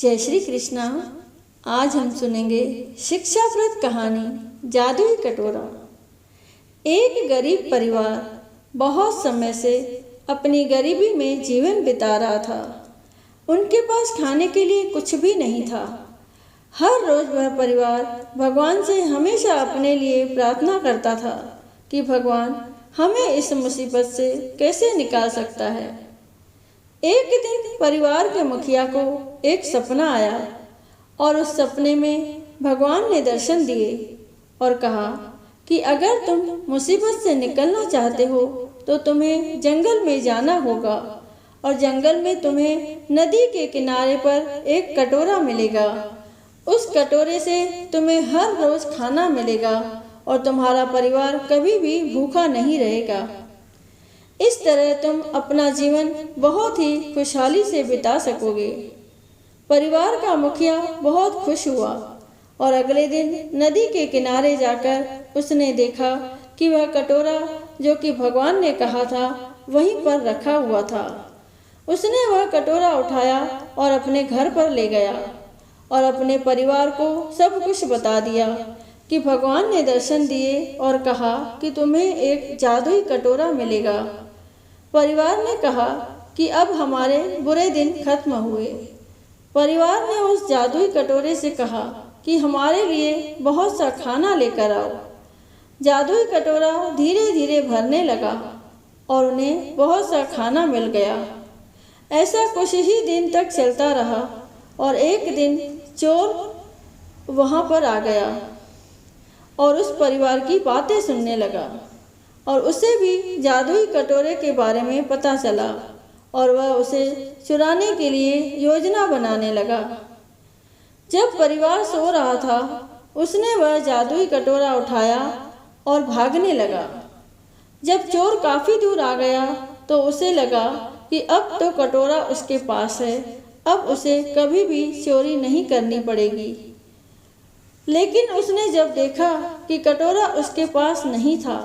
जय श्री कृष्णा। आज हम सुनेंगे शिक्षाप्रद कहानी जादुई कटोरा। एक गरीब परिवार बहुत समय से अपनी गरीबी में जीवन बिता रहा था। उनके पास खाने के लिए कुछ भी नहीं था। हर रोज वह परिवार भगवान से हमेशा अपने लिए प्रार्थना करता था कि भगवान हमें इस मुसीबत से कैसे निकाल सकता है। एक दिन परिवार के मुखिया को एक सपना आया और उस सपने में भगवान ने दर्शन दिए और कहा कि अगर तुम मुसीबत से निकलना चाहते हो तो तुम्हें जंगल में जाना होगा और जंगल में तुम्हें नदी के किनारे पर एक कटोरा मिलेगा। उस कटोरे से तुम्हें हर रोज खाना मिलेगा और तुम्हारा परिवार कभी भी भूखा नहीं रहेगा। इस तरह तुम अपना जीवन बहुत ही खुशहाली से बिता सकोगे। परिवार का मुखिया बहुत खुश हुआ और अगले दिन नदी के किनारे जाकर उसने देखा कि वह कटोरा जो कि भगवान ने कहा था वहीं पर रखा हुआ था। उसने वह कटोरा उठाया और अपने घर पर ले गया और अपने परिवार को सब कुछ बता दिया कि भगवान ने दर्शन दिए और कहा कि तुम्हें एक जादुई कटोरा मिलेगा। परिवार ने कहा कि अब हमारे बुरे दिन खत्म हुए। परिवार ने उस जादुई कटोरे से कहा कि हमारे लिए बहुत सा खाना लेकर आओ। जादुई कटोरा धीरे धीरे भरने लगा और उन्हें बहुत सा खाना मिल गया। ऐसा कुछ ही दिन तक चलता रहा और एक दिन चोर वहां पर आ गया और उस परिवार की बातें सुनने लगा और उसे भी जादुई कटोरे के बारे में पता चला और वह उसे चुराने के लिए योजना बनाने लगा। जब परिवार सो रहा था उसने वह जादुई कटोरा उठाया और भागने लगा। जब चोर काफी दूर आ गया तो उसे लगा कि अब तो कटोरा उसके पास है, अब उसे कभी भी चोरी नहीं करनी पड़ेगी। लेकिन उसने जब देखा कि कटोरा उसके पास नहीं था,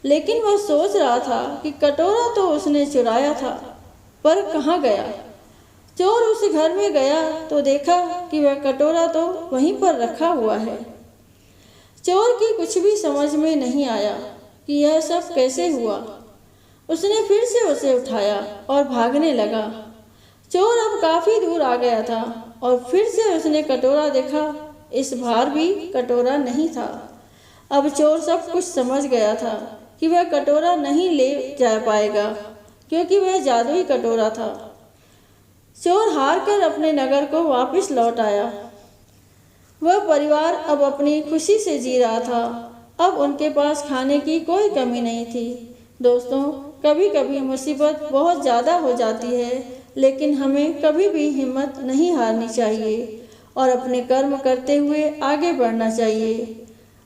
लेकिन वह सोच रहा था कि कटोरा तो उसने चुराया था, पर कहाँ गया। चोर उस घर में गया तो देखा कि वह कटोरा तो वहीं पर रखा हुआ है। चोर की कुछ भी समझ में नहीं आया कि यह सब कैसे हुआ। उसने फिर से उसे उठाया और भागने लगा। चोर अब काफी दूर आ गया था और फिर से उसने कटोरा देखा। इस बार भी कटोरा नहीं था। अब चोर सब कुछ समझ गया था कि वह कटोरा नहीं ले जा पाएगा क्योंकि वह जादुई कटोरा था। चोर हार कर अपने नगर को वापस लौट आया। वह परिवार अब अपनी खुशी से जी रहा था। अब उनके पास खाने की कोई कमी नहीं थी। दोस्तों, कभी कभी मुसीबत बहुत ज़्यादा हो जाती है, लेकिन हमें कभी भी हिम्मत नहीं हारनी चाहिए और अपने कर्म करते हुए आगे बढ़ना चाहिए।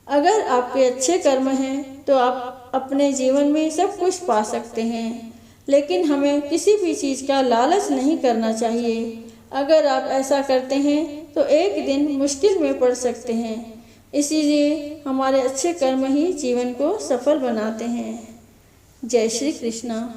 अगर आपके अच्छे कर्म हैं तो आप अपने जीवन में सब कुछ पा सकते हैं, लेकिन हमें किसी भी चीज़ का लालच नहीं करना चाहिए। अगर आप ऐसा करते हैं तो एक दिन मुश्किल में पड़ सकते हैं। इसीलिए हमारे अच्छे कर्म ही जीवन को सफल बनाते हैं। जय श्री कृष्णा।